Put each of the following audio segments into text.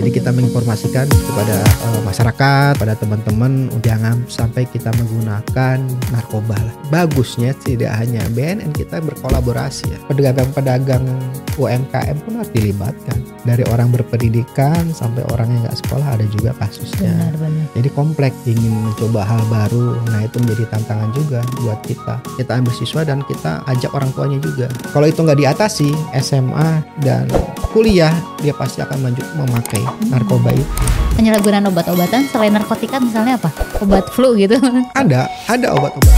Jadi kita menginformasikan kepada masyarakat, pada teman-teman jangan sampai kita menggunakan narkoba lah. Bagusnya tidak hanya BNN, kita berkolaborasi ya. Pedagang-pedagang UMKM pun harus dilibatkan. Dari orang berpendidikan sampai orang yang nggak sekolah ada juga kasusnya. Benar. Jadi kompleks, ingin mencoba hal baru, nah itu menjadi tantangan juga buat kita. Kita ambil siswa dan kita ajak orang tuanya juga. Kalau itu nggak diatasi, SMA dan kuliah dia pasti akan lanjut memakai narkoba itu. Penyalahgunaan obat-obatan selain narkotika misalnya apa? Obat flu gitu? Ada obat-obat.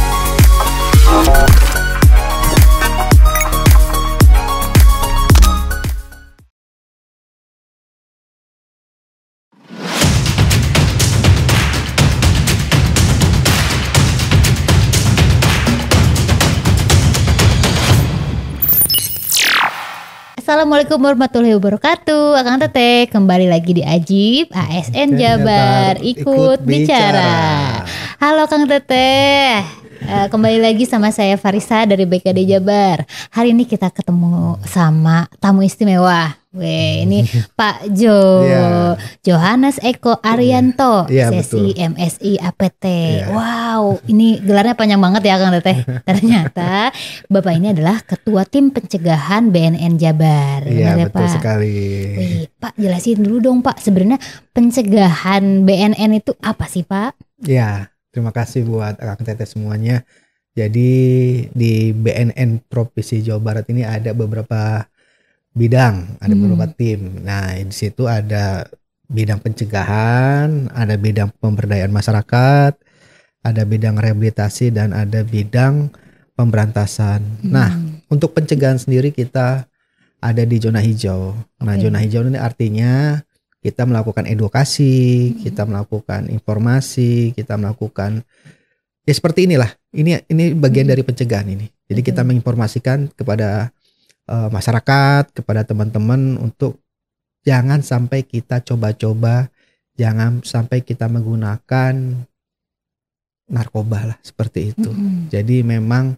Assalamualaikum warahmatullahi wabarakatuh. Akang Teteh kembali lagi di Ajib ASN Jabar ikut bicara. Halo Kang Teteh, kembali lagi sama saya Farisa dari BKD Jabar. Hari ini kita ketemu sama tamu istimewa. Ini Pak Johannes Eko Arianto, sesi betul. MSI APT. Wow, ini gelarnya panjang banget ya Kang Teteh. Ternyata Bapak ini adalah Ketua Tim Pencegahan BNN Jabar. Iya, betul Pak? sekali. Wih, Pak jelasin dulu dong Pak, sebenarnya pencegahan BNN itu apa sih Pak? Ya, terima kasih buat Kang Teteh semuanya. Jadi di BNN Provinsi Jawa Barat ini ada beberapa bidang, ada beberapa tim. Nah, di situ ada bidang pencegahan, ada bidang pemberdayaan masyarakat, ada bidang rehabilitasi, dan ada bidang pemberantasan. Nah, untuk pencegahan sendiri kita ada di zona hijau. Nah, zona hijau ini artinya kita melakukan edukasi, kita melakukan informasi, kita melakukan ya seperti inilah. Ini bagian dari pencegahan ini. Jadi kita menginformasikan kepada masyarakat, kepada teman-teman untuk jangan sampai kita coba-coba, jangan sampai kita menggunakan narkoba lah, seperti itu. Jadi memang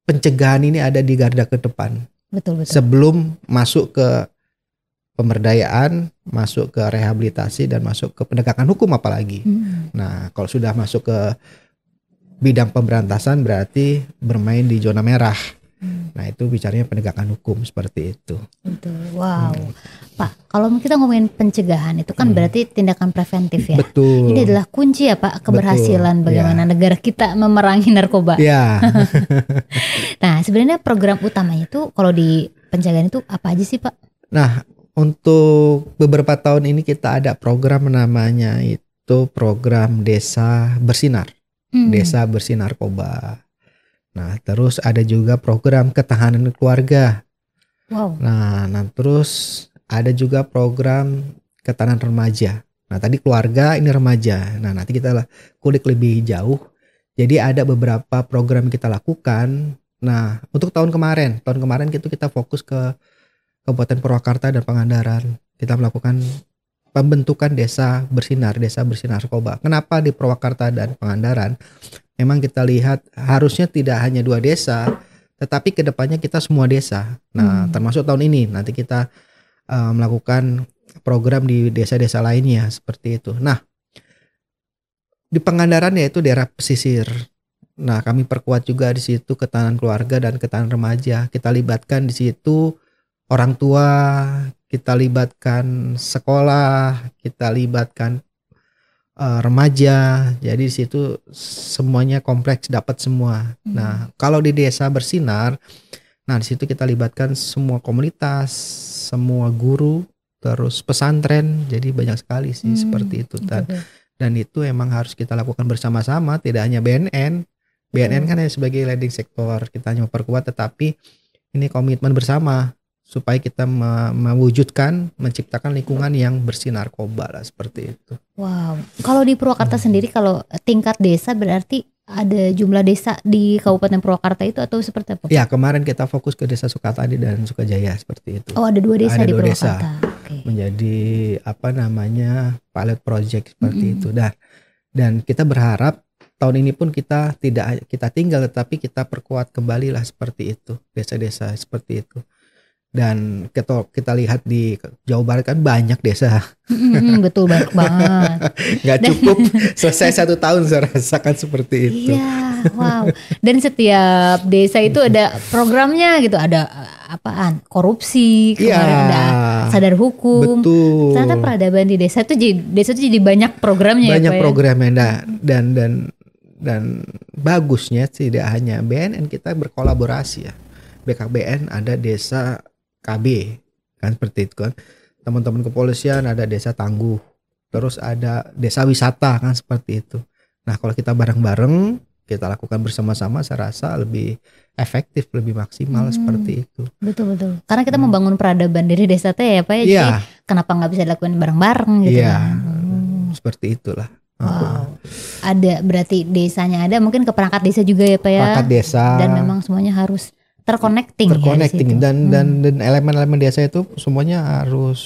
pencegahan ini ada di garda ke depan. Betul. Sebelum masuk ke pemberdayaan, masuk ke rehabilitasi, dan masuk ke penegakan hukum apalagi. Nah, kalau sudah masuk ke bidang pemberantasan berarti bermain di zona merah. Nah, itu bicaranya penegakan hukum seperti itu. Betul. Wow. Pak, kalau kita ngomongin pencegahan itu kan berarti tindakan preventif ya. Betul. Ini adalah kunci ya Pak keberhasilan bagaimana negara kita memerangi narkoba. Ya. Nah, sebenarnya program utamanya itu kalau di pencegahan itu apa aja sih Pak? Nah, untuk beberapa tahun ini kita ada program namanya itu program Desa Bersinar. Desa Bersih Narkoba. Nah, terus ada juga program ketahanan keluarga. Wow. Nah, terus ada juga program ketahanan remaja. Nah, tadi keluarga, ini remaja. Nah, nanti kita kulik lebih jauh. Jadi ada beberapa program kita lakukan. Nah, untuk tahun kemarin kita fokus ke Kabupaten Purwakarta dan Pangandaran. Kita melakukan pembentukan desa bersinar narkoba. Kenapa di Purwakarta dan Pangandaran? Memang kita lihat harusnya tidak hanya 2 desa, tetapi kedepannya kita semua desa. Nah, termasuk tahun ini nanti kita melakukan program di desa-desa lainnya seperti itu. Nah, di Pangandaran yaitu daerah pesisir. Nah, kami perkuat juga di situ ketahanan keluarga dan ketahanan remaja. Kita libatkan di situ orang tua, kita libatkan sekolah, kita libatkan remaja. Jadi di situ semuanya kompleks, dapat semua. Nah, kalau di Desa Bersinar, nah di situ kita libatkan semua komunitas, semua guru, terus pesantren. Jadi banyak sekali sih seperti itu. Dan itu emang harus kita lakukan bersama-sama, tidak hanya BNN. BNN kan sebagai leading sektor, kita hanya memperkuat, tetapi ini komitmen bersama supaya kita mewujudkan, menciptakan lingkungan yang bersih narkoba lah, seperti itu. Wow. Kalau di Purwakarta sendiri, kalau tingkat desa berarti ada jumlah desa di Kabupaten Purwakarta itu atau seperti apa? Ya, kemarin kita fokus ke Desa Sukatadi dan Sukajaya seperti itu. Oh, ada 2 desa di Purwakarta. Menjadi pilot project seperti itu. Dan kita berharap tahun ini pun kita tidak kita tinggal, tetapi kita perkuat kembali lah seperti itu, desa-desa seperti itu. Dan kita lihat di Jawa Barat kan banyak desa. Betul, banyak banget. Nggak cukup selesai 1 tahun saya rasakan seperti itu. Iya, wow. Dan setiap desa itu ada programnya gitu, ada apaan? Korupsi, kemarin ada sadar hukum. Betul. Ternyata peradaban di desa itu jadi banyak programnya. Banyak ya, programnya dan bagusnya tidak hanya BNN, kita berkolaborasi ya. BKBN ada desa KB kan seperti itu kan. Teman-teman kepolisian ada desa tangguh. Terus ada desa wisata kan seperti itu. Nah, kalau kita bareng-bareng, kita lakukan bersama-sama, saya rasa lebih efektif, lebih maksimal seperti itu. Betul. Karena kita membangun peradaban dari desa teh ya Pak ya. Jadi kenapa nggak bisa dilakukan bareng-bareng gitu kan. Seperti itulah. Wow. Ada berarti desanya ada, mungkin ke perangkat desa juga ya Pak ya. Perangkat desa. Dan memang semuanya harus terconnecting ya dan elemen-elemen desa itu semuanya harus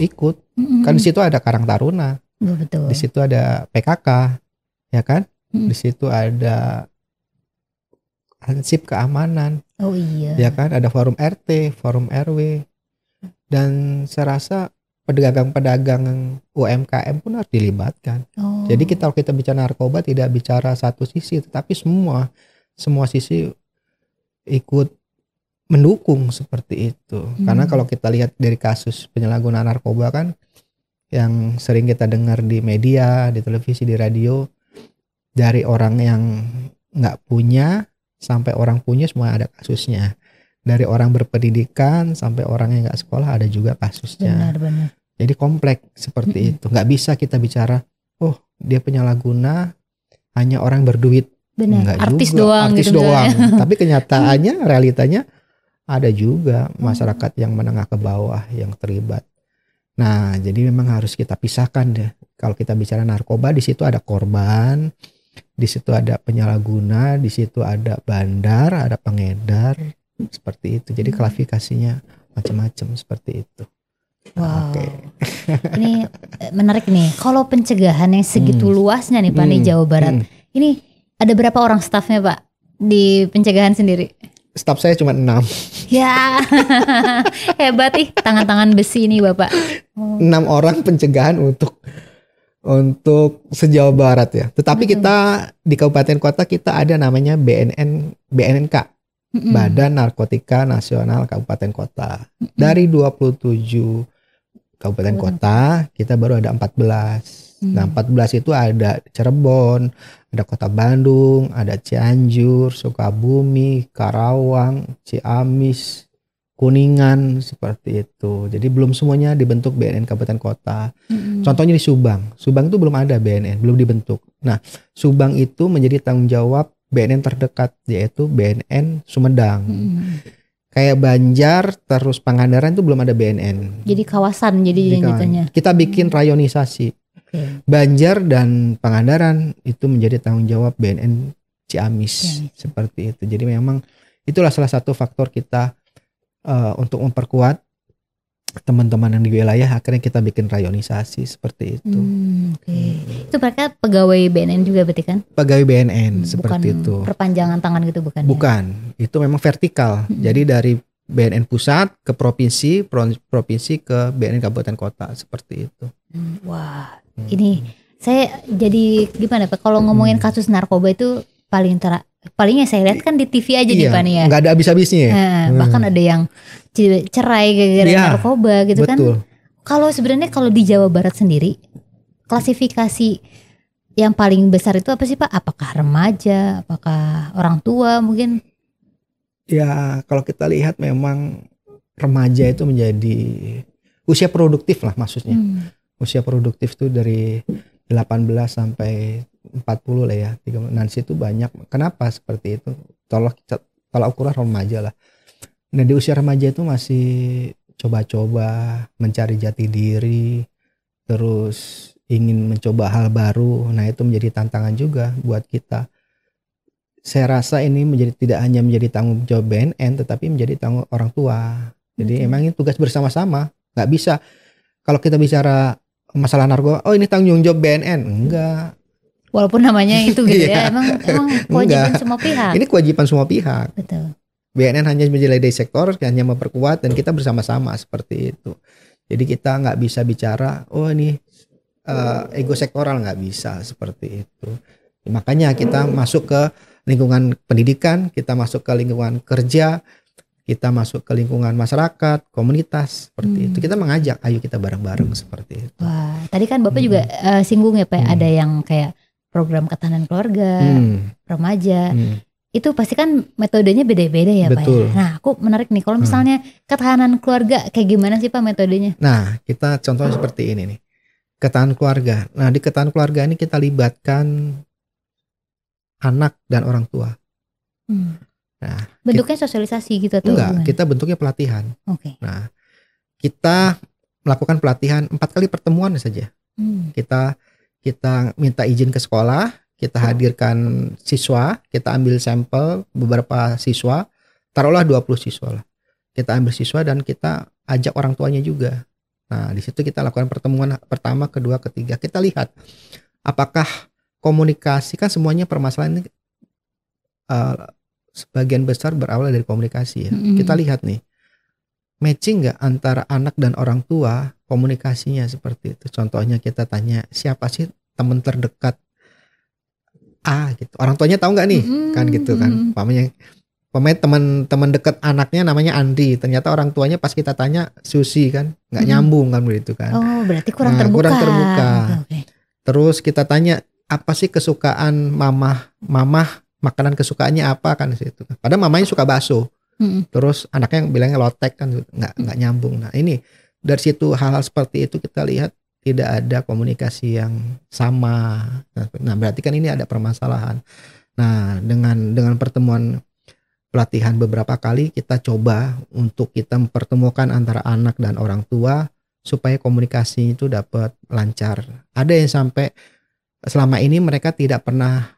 ikut. Kan di situ ada Karang Taruna. Betul. Di situ ada PKK, ya kan? Di situ ada Hansip keamanan. Oh iya. Ya kan? Ada forum RT, forum RW. Dan saya rasa pedagang-pedagang UMKM pun harus dilibatkan. Jadi kalau kita bicara narkoba tidak bicara satu sisi, tetapi semua sisi ikut mendukung seperti itu. Karena kalau kita lihat dari kasus penyalahgunaan narkoba kan yang sering kita dengar di media, di televisi, di radio, dari orang yang nggak punya sampai orang punya semua ada kasusnya. Dari orang berpendidikan sampai orang yang nggak sekolah ada juga kasusnya. Benar. Jadi kompleks seperti itu. Nggak bisa kita bicara, oh dia penyalahguna hanya orang berduit. Benar, artis doang artis gitu doang. Tapi kenyataannya, realitanya ada juga masyarakat yang menengah ke bawah yang terlibat. Nah, jadi memang harus kita pisahkan deh. Kalau kita bicara narkoba, di situ ada korban, di situ ada penyalahguna, di situ ada bandar, ada pengedar, seperti itu. Jadi klasifikasinya macam-macam seperti itu. Wow. Ini menarik nih. Kalau pencegahan yang segitu luasnya nih Pak di Jawa Barat, ini ada berapa orang stafnya Pak di pencegahan sendiri? Staf saya cuma 6. Ya, hebat nih tangan-tangan besi ini Bapak. 6 orang pencegahan untuk se-Jawa Barat ya. Tetapi kita di kabupaten kota kita ada namanya BNNK, Badan Narkotika Nasional Kabupaten Kota. Dari 27 kabupaten kota kita baru ada 14. Nah 14 itu ada Cirebon, ada Kota Bandung, ada Cianjur, Sukabumi, Karawang, Ciamis, Kuningan, seperti itu. Jadi belum semuanya dibentuk BNN Kabupaten Kota. Contohnya di Subang itu belum ada BNN, belum dibentuk. Nah Subang itu menjadi tanggung jawab BNN terdekat, yaitu BNN Sumedang. Kayak Banjar terus Pangandaran itu belum ada BNN. Jadi kawasan jadinya. Kita bikin rayonisasi. Banjar dan Pangandaran itu menjadi tanggung jawab BNN Ciamis. Seperti itu. Jadi memang itulah salah satu faktor kita untuk memperkuat teman-teman yang di wilayah, akhirnya kita bikin rayonisasi seperti itu. Itu mereka pegawai BNN juga berarti kan? Pegawai BNN seperti bukan itu. Perpanjangan tangan gitu bukan? Bukan, ya? Itu memang vertikal. Jadi dari BNN pusat ke provinsi, provinsi ke BNN kabupaten kota seperti itu. Wah, ini saya jadi gimana Pak? Kalau ngomongin kasus narkoba itu palingnya saya lihat kan di TV aja nih Pak nih ya. Nggak ada habis-habisnya. Bahkan ada yang cerai gara-gara narkoba gitu kan. Kalau sebenarnya kalau di Jawa Barat sendiri klasifikasi yang paling besar itu apa sih Pak? Apakah remaja? Apakah orang tua mungkin? Ya kalau kita lihat memang remaja itu menjadi usia produktif lah maksudnya. Usia produktif itu dari 18 sampai 40 lah ya. Nanti itu banyak. Kenapa seperti itu? Kalau ukuran remaja lah. Nah di usia remaja itu masih coba-coba mencari jati diri, terus ingin mencoba hal baru. Nah itu menjadi tantangan juga buat kita. Saya rasa ini tidak hanya menjadi tanggung jawab BNN, tetapi menjadi tanggung orang tua. Jadi emang ini tugas bersama-sama. Nggak bisa kalau kita bicara masalah narkoba, oh ini tanggung jawab BNN, enggak. Walaupun namanya itu gitu ya, emang kewajiban semua pihak. Ini kewajiban semua pihak. Betul. BNN hanya menjadi sektor, hanya memperkuat, dan kita bersama-sama seperti itu. Jadi kita nggak bisa bicara, oh ini ego sektoral, nggak bisa seperti itu. Makanya kita masuk ke lingkungan pendidikan, kita masuk ke lingkungan kerja, kita masuk ke lingkungan masyarakat, komunitas, seperti itu. Kita mengajak, ayo kita bareng-bareng seperti itu. Wah, tadi kan Bapak juga singgung ya Pak, ada yang kayak program ketahanan keluarga, remaja. Itu pasti kan metodenya beda-beda ya Betul. Pak ya. Nah aku menarik nih, kalau misalnya ketahanan keluarga kayak gimana sih Pak metodenya? Nah kita contohnya seperti ini nih, ketahanan keluarga. Nah di ketahanan keluarga ini kita libatkan anak dan orang tua. Nah bentuknya sosialisasi gitu atau enggak, gimana? kita bentuknya pelatihan. Oke. Nah kita melakukan pelatihan 4 kali pertemuan saja. Kita minta izin ke sekolah, kita hadirkan siswa, kita ambil sampel beberapa siswa, taruhlah 20 siswa lah. Kita ambil siswa dan kita ajak orang tuanya juga. Nah, di situ kita lakukan pertemuan pertama, kedua, ketiga. Kita lihat apakah komunikasi, kan semuanya permasalahan ini sebagian besar berawal dari komunikasi ya. Kita lihat nih, matching nggak antara anak dan orang tua komunikasinya seperti itu. Contohnya kita tanya, siapa sih teman terdekat gitu. Orang tuanya tahu nggak nih? Kan gitu kan. Pamanya teman dekat anaknya namanya Andi. Ternyata orang tuanya pas kita tanya Susi kan, nggak nyambung kan begitu kan. Oh, berarti kurang terbuka. Kurang terbuka. Okay. Terus kita tanya apa sih kesukaan mamah makanan kesukaannya apa kan situ. Padahal mamanya suka bakso. Terus anaknya yang bilangnya lotek kan nggak nyambung. Nah ini dari situ hal-hal seperti itu kita lihat tidak ada komunikasi yang sama. Nah berarti kan ini ada permasalahan. Nah dengan pertemuan pelatihan beberapa kali kita coba untuk kita mempertemukan antara anak dan orang tua supaya komunikasi itu dapat lancar. Ada yang sampai selama ini mereka tidak pernah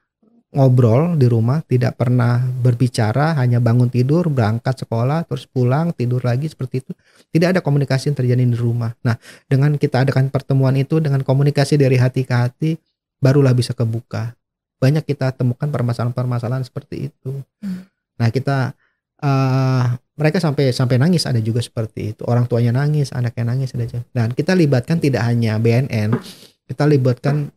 ngobrol di rumah, tidak pernah berbicara, hanya bangun tidur, berangkat sekolah, terus pulang, tidur lagi seperti itu. Tidak ada komunikasi yang terjadi di rumah. Nah, dengan kita adakan pertemuan itu, dengan komunikasi dari hati ke hati, barulah bisa kebuka. Banyak kita temukan permasalahan-permasalahan seperti itu. Nah, kita mereka sampai nangis, ada juga seperti itu. Orang tuanya nangis, anaknya nangis, ada juga. Dan kita libatkan tidak hanya BNN, kita libatkan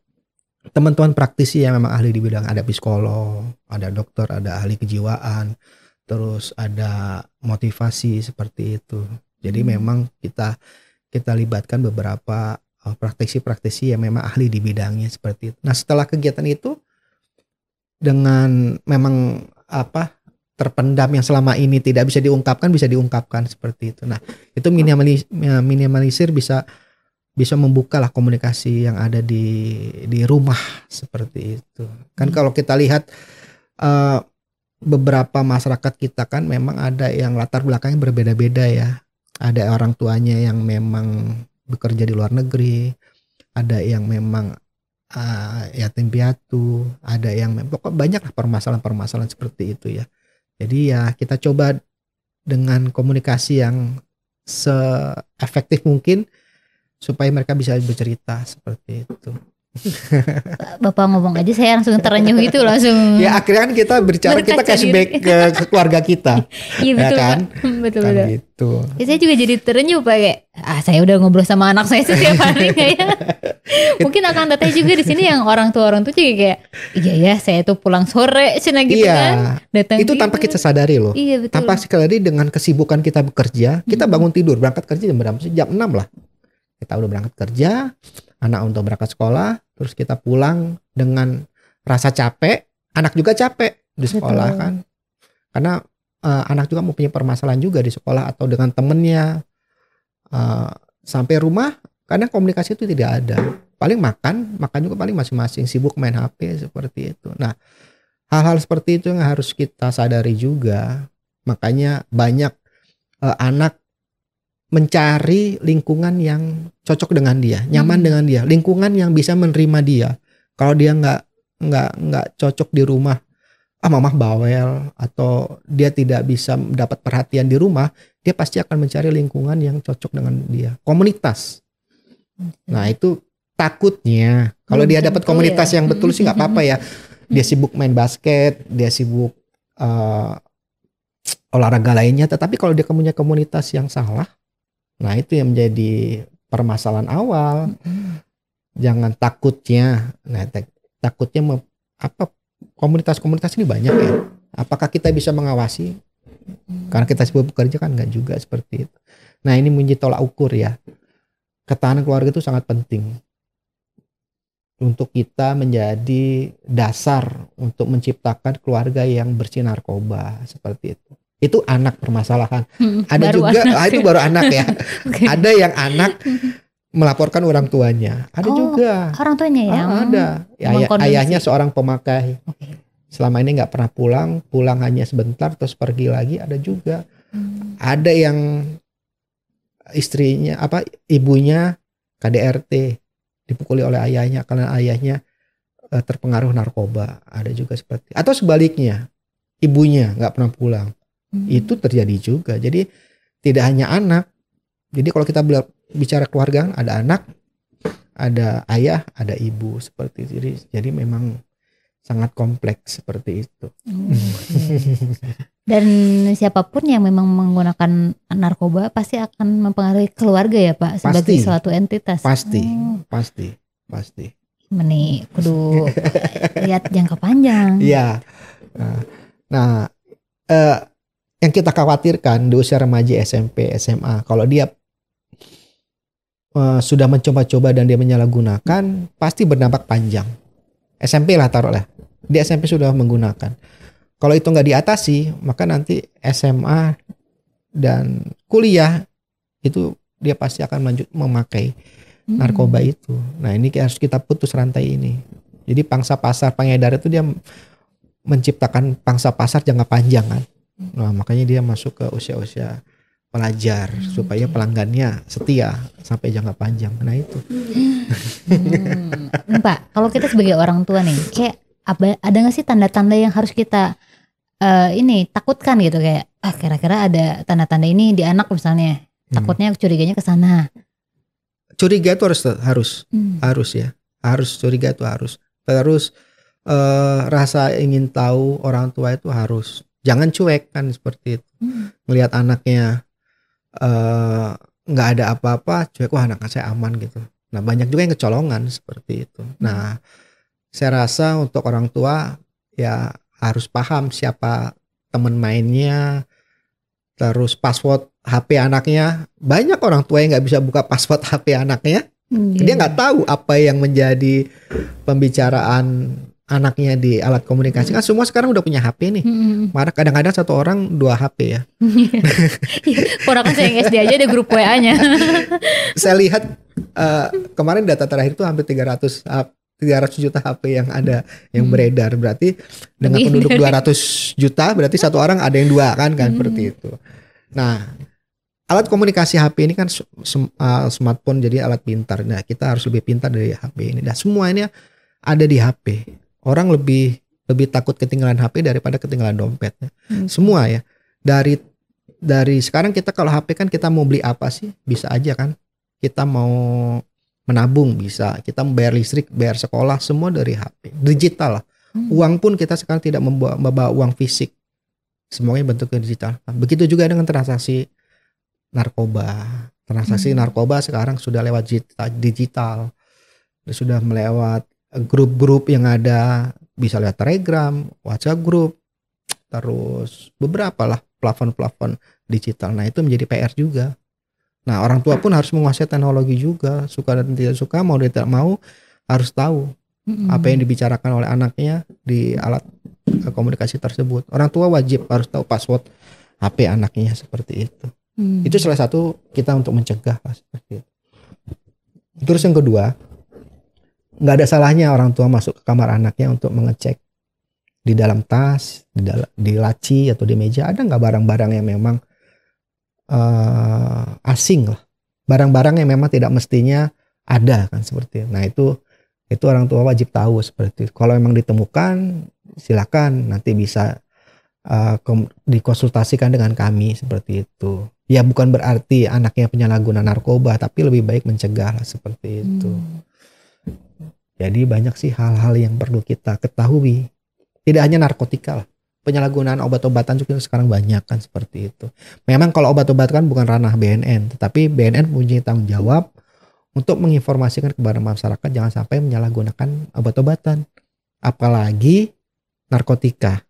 teman-teman praktisi yang memang ahli di bidang, ada psikolog, ada dokter, ada ahli kejiwaan, terus ada motivasi seperti itu. Jadi memang kita libatkan beberapa praktisi-praktisi yang memang ahli di bidangnya seperti itu. Nah setelah kegiatan itu, dengan memang terpendam yang selama ini tidak bisa diungkapkan seperti itu. Nah itu minimalisir bisa membuka lah komunikasi yang ada di rumah seperti itu. Kan kalau kita lihat beberapa masyarakat kita kan memang ada yang latar belakangnya berbeda-beda ya. Ada orang tuanya yang memang bekerja di luar negeri, ada yang memang yatim piatu, ada yang pokoknya banyak lah permasalahan-permasalahan seperti itu ya. Jadi ya kita coba dengan komunikasi yang se-efektif mungkin supaya mereka bisa bercerita seperti itu. Bapak ngomong aja saya langsung terenyuh gitu langsung. Ya akhirnya kan kita berbicara, kita cashback ke keluarga kita. Iya betul ya kan? Betul. Gitu. Ya, saya juga jadi terenyuh Pak kayak saya udah ngobrol sama anak saya setiap hari kayak. Mungkin akan teteh juga di sini yang orang tua juga kayak iya ya saya tuh pulang sore cina gitu kan. Datang itu tanpa kita sadari loh. Iya betul. Tanpa sadari dengan kesibukan kita bekerja, kita bangun tidur, berangkat kerja jam berapa sih? Jam 6 lah. Kita udah berangkat kerja, anak untuk berangkat sekolah, terus kita pulang dengan rasa capek, anak juga capek di sekolah. Betul. Kan. Karena anak juga mempunyai permasalahan juga di sekolah atau dengan temennya. Sampai rumah, kadang komunikasi itu tidak ada. Paling makan juga paling masing-masing sibuk main HP seperti itu. Nah, hal-hal seperti itu yang harus kita sadari juga. Makanya banyak anak mencari lingkungan yang cocok dengan dia, nyaman dengan dia, lingkungan yang bisa menerima dia. Kalau dia nggak cocok di rumah, mamah bawel atau dia tidak bisa mendapat perhatian di rumah, dia pasti akan mencari lingkungan yang cocok dengan dia, komunitas. Nah itu takutnya kalau dia dapat komunitas yang betul sih nggak apa-apa ya. Dia sibuk main basket, dia sibuk olahraga lainnya. Tetapi kalau dia punya komunitas yang salah, nah itu yang menjadi permasalahan awal. Jangan takutnya, nah takutnya apa, komunitas-komunitas ini banyak ya. Apakah kita bisa mengawasi? Karena kita sibuk bekerja kan nggak juga seperti itu. Nah ini menjadi tolak ukur ya. Ketahanan keluarga itu sangat penting untuk kita menjadi dasar untuk menciptakan keluarga yang bersih narkoba seperti itu. Itu anak permasalahan. Ada juga itu baru anak ya. Okay. Ada yang anak melaporkan orang tuanya. Ada juga orang tuanya yang ada. Ayahnya seorang pemakai. Okay. Selama ini nggak pernah pulang hanya sebentar terus pergi lagi. Ada juga. Ada yang istrinya ibunya KDRT dipukuli oleh ayahnya karena ayahnya terpengaruh narkoba. Ada juga seperti, atau sebaliknya ibunya nggak pernah pulang. Itu terjadi juga. Jadi tidak hanya anak. Jadi kalau kita bicara keluarga, ada anak, ada ayah, ada ibu seperti itu. Jadi memang sangat kompleks seperti itu. Dan siapapun yang memang menggunakan narkoba pasti akan mempengaruhi keluarga ya Pak, sebagai suatu entitas. Pasti. Meni kudu lihat jangka panjang. Iya. Nah, yang kita khawatirkan di usia remaja, SMP, SMA, kalau dia sudah mencoba-coba dan dia menyalahgunakan, pasti berdampak panjang. SMP lah taruhlah. Di SMP sudah menggunakan. Kalau itu nggak diatasi, maka nanti SMA dan kuliah itu dia pasti akan lanjut memakai narkoba itu. Nah ini harus kita putus rantai ini. Jadi pangsa pasar pengedar itu dia menciptakan pangsa pasar jangka panjang kan. Nah makanya dia masuk ke usia-usia pelajar supaya pelanggannya setia sampai jangka panjang. Nah itu. Pak, kalau kita sebagai orang tua nih, kayak ada nggak sih tanda-tanda yang harus kita takutkan gitu, kayak kira-kira ada tanda-tanda ini di anak misalnya, takutnya curiganya ke sana. Curiga itu harus ya, harus curiga itu harus. Terus rasa ingin tahu orang tua itu harus, jangan cuek kan seperti itu. Melihat anaknya nggak ada apa-apa, cuek, wah anak saya aman gitu. Nah banyak juga yang kecolongan seperti itu. Nah saya rasa untuk orang tua ya harus paham siapa teman mainnya, terus password HP anaknya. Banyak orang tua yang nggak bisa buka password HP anaknya. Dia nggak tahu apa yang menjadi pembicaraan anaknya di alat komunikasi. Kan semua sekarang udah punya HP nih. Malah kadang-kadang satu orang 2 HP ya. Ponakan saya yang SD aja ada grup WA-nya. Saya lihat kemarin data terakhir itu hampir 300 juta HP yang ada yang beredar. Berarti dengan penduduk 200 juta berarti satu orang ada yang 2 kan seperti itu. Nah, alat komunikasi HP ini kan smartphone, jadi alat pintar. Nah, kita harus lebih pintar dari HP ini. Nah, semua ini ada di HP. Orang lebih takut ketinggalan HP daripada ketinggalan dompetnya. Semua ya. Dari sekarang kita kalau HP kan kita mau beli apa sih? Bisa aja kan. Kita mau menabung bisa, kita membayar listrik, bayar sekolah, semua dari HP. Digital lah. Uang pun kita sekarang tidak membawa uang fisik. Semuanya bentuknya digital. Begitu juga dengan transaksi narkoba. Transaksi narkoba sekarang sudah lewat digital. Sudah melewat grup-grup yang ada, bisa lewat Telegram, WhatsApp group, terus beberapa lah plafon-plafon digital. Nah itu menjadi PR juga. Nah orang tua pun harus menguasai teknologi juga, suka dan tidak suka, mau dia tidak mau harus tahu apa yang dibicarakan oleh anaknya di alat komunikasi tersebut. Orang tua wajib harus tahu password HP anaknya seperti itu. Itu salah satu kita untuk mencegah lah, seperti itu. Terus yang kedua, nggak ada salahnya orang tua masuk ke kamar anaknya untuk mengecek di dalam tas, di laci atau di meja ada nggak barang-barang yang memang asing lah, barang-barang yang memang tidak mestinya ada kan seperti itu. Nah itu orang tua wajib tahu seperti itu. Kalau memang ditemukan silakan nanti bisa dikonsultasikan dengan kami seperti itu. Ya bukan berarti anaknya penyalahguna narkoba, tapi lebih baik mencegah lah seperti itu. Jadi banyak sih hal-hal yang perlu kita ketahui. Tidak hanya narkotika lah, penyalahgunaan obat-obatan juga sekarang banyak kan seperti itu. Memang kalau obat-obatan kan bukan ranah BNN, tetapi BNN punya tanggung jawab untuk menginformasikan kepada masyarakat jangan sampai menyalahgunakan obat-obatan, apalagi narkotika.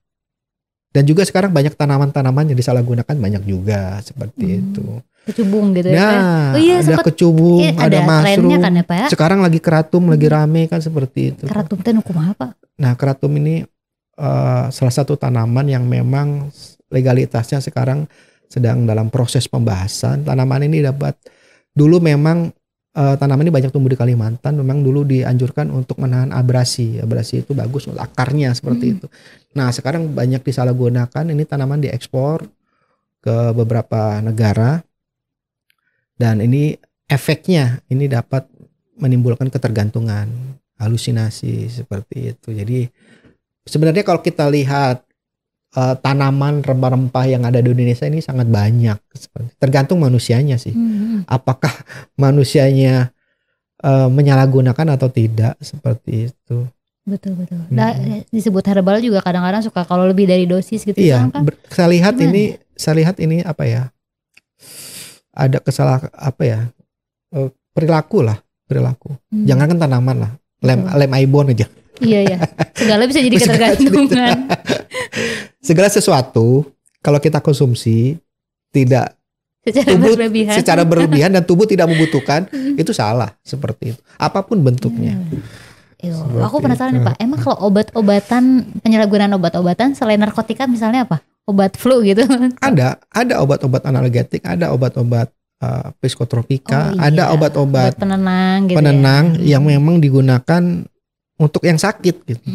Dan juga sekarang banyak tanaman-tanaman yang disalahgunakan banyak juga seperti itu. Kecubung gitu Nah, ya. Oh iya, ada sempet, kecubung, ada mushroom. kan ya Pak ya? Sekarang lagi keratum, lagi rame kan seperti itu. Keratum teh hukum apa? Nah, keratum ini salah satu tanaman yang memang legalitasnya sekarang sedang dalam proses pembahasan. Tanaman ini dulu memang tanaman ini banyak tumbuh di Kalimantan. Memang dulu dianjurkan untuk menahan abrasi. Abrasi itu bagus untuk akarnya seperti itu. Nah, sekarang banyak disalahgunakan. Ini tanaman diekspor ke beberapa negara. Dan ini efeknya ini dapat menimbulkan ketergantungan, halusinasi seperti itu. Jadi sebenarnya kalau kita lihat tanaman rempah-rempah yang ada di Indonesia ini sangat banyak. Tergantung manusianya sih. Apakah manusianya menyalahgunakan atau tidak seperti itu. Betul. Nah, disebut herbal juga kadang-kadang suka kalau lebih dari dosis gitu. Iya, kan? saya lihat ini apa ya? Ada perilaku. Jangan kan tanaman lah. Lem ibon aja. Iya. Segala bisa jadi ketergantungan. Segala sesuatu kalau kita konsumsi tidak secara berlebihan dan tubuh tidak membutuhkan itu salah seperti itu. Apapun bentuknya. Aku penasaran nih Pak. Emang kalau obat-obatan, penyalahgunaan obat-obatan selain narkotika misalnya apa? Obat flu gitu? Ada obat-obat analgetik, ada obat-obat psikotropika, ada obat-obat penenang gitu yang memang digunakan untuk yang sakit gitu.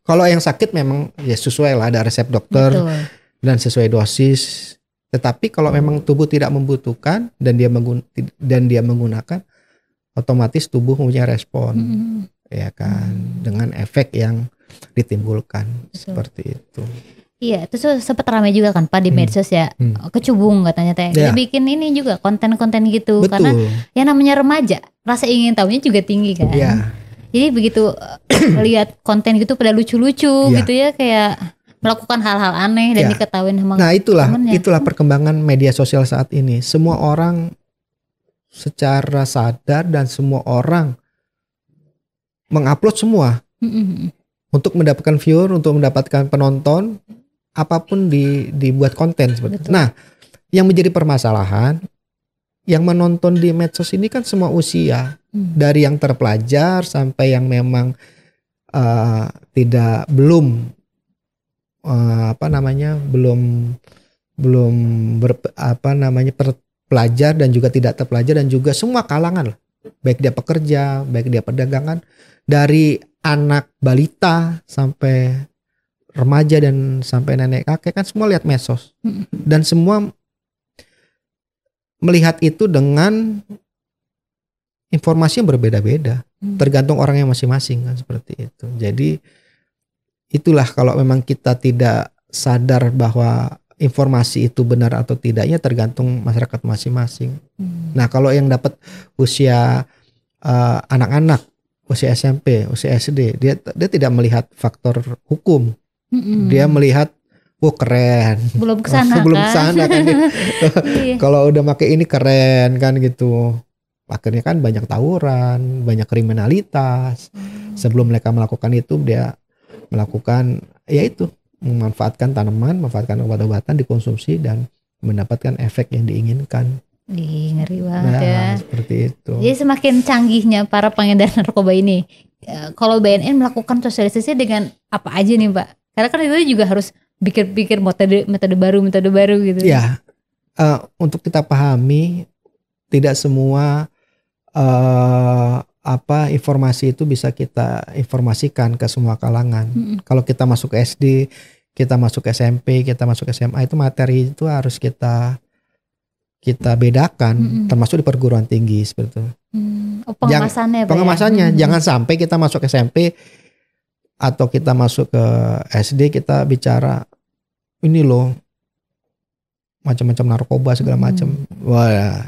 Kalau yang sakit memang ya sesuai lah, ada resep dokter. Betul. Dan sesuai dosis. Tetapi kalau memang tubuh tidak membutuhkan dan dia menggunakan, otomatis tubuh punya respon, ya kan, dengan efek yang ditimbulkan. Betul. Seperti itu. Iya, itu sempat ramai juga kan Pak di medsos ya, kecubung katanya teh. Dia bikin ini juga konten-konten gitu. Betul. Karena yang namanya remaja, rasa ingin tahunya juga tinggi kan. Iya. Jadi begitu lihat konten gitu pada lucu-lucu gitu ya, kayak melakukan hal-hal aneh dan diketahui sama temennya. Itulah perkembangan media sosial saat ini. Semua orang secara sadar dan semua orang mengupload semua untuk mendapatkan viewer, untuk mendapatkan penonton, apapun dibuat konten seperti itu. Nah, yang menjadi permasalahan, yang menonton di medsos ini kan semua usia, dari yang terpelajar sampai yang memang pelajar dan juga tidak terpelajar dan juga semua kalangan lah. Baik dia pekerja, baik dia perdagangan, dari anak balita sampai remaja dan sampai nenek kakek kan semua lihat medsos. Dan semua melihat itu dengan informasi yang berbeda-beda, tergantung orangnya masing-masing kan seperti itu. Jadi itulah kalau memang kita tidak sadar bahwa informasi itu benar atau tidaknya tergantung masyarakat masing-masing. Nah, kalau yang dapat usia anak-anak, usia SMP, usia SD, dia tidak melihat faktor hukum. Dia melihat keren. Belum kesana kan. Kalau udah pakai ini keren kan gitu. Akhirnya kan banyak tawuran, banyak kriminalitas. Sebelum mereka melakukan itu, dia melakukan yaitu memanfaatkan tanaman, memanfaatkan obat-obatan, dikonsumsi dan mendapatkan efek yang diinginkan. Ngeri banget ya. Seperti itu. Jadi semakin canggihnya para pengedar narkoba ini. Kalau BNN melakukan sosialisasi dengan apa aja nih Pak? Karena kan itu juga harus pikir-pikir metode baru gitu. Ya, untuk kita pahami, tidak semua informasi itu bisa kita informasikan ke semua kalangan. Kalau kita masuk ke SD, kita masuk ke SMP, kita masuk ke SMA, itu materi itu harus kita bedakan, termasuk di perguruan tinggi seperti itu. Pengemasannya, jangan sampai kita masuk SMP atau kita masuk ke SD kita bicara ini loh macam-macam narkoba segala macam. Wah,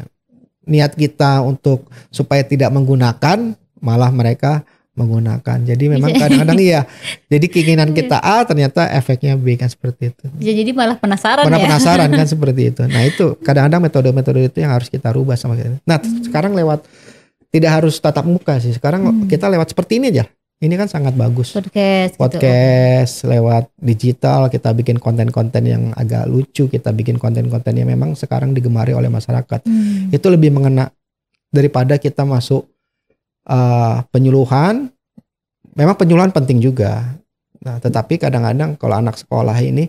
niat kita untuk supaya tidak menggunakan, malah mereka menggunakan. Jadi memang kadang-kadang iya. Jadi keinginan kita A ternyata efeknya B kan seperti itu. Jadi malah penasaran penasaran kan seperti itu. Nah itu kadang-kadang metode-metode itu yang harus kita rubah sama kita. Nah sekarang lewat tidak harus tatap muka sih. Sekarang kita lewat seperti ini aja. Ini kan sangat bagus. Podcast gitu. Lewat digital kita bikin konten-konten yang agak lucu, kita bikin konten-konten yang memang sekarang digemari oleh masyarakat. Itu lebih mengena daripada kita masuk penyuluhan. Memang penyuluhan penting juga. Nah, tetapi kadang-kadang kalau anak sekolah ini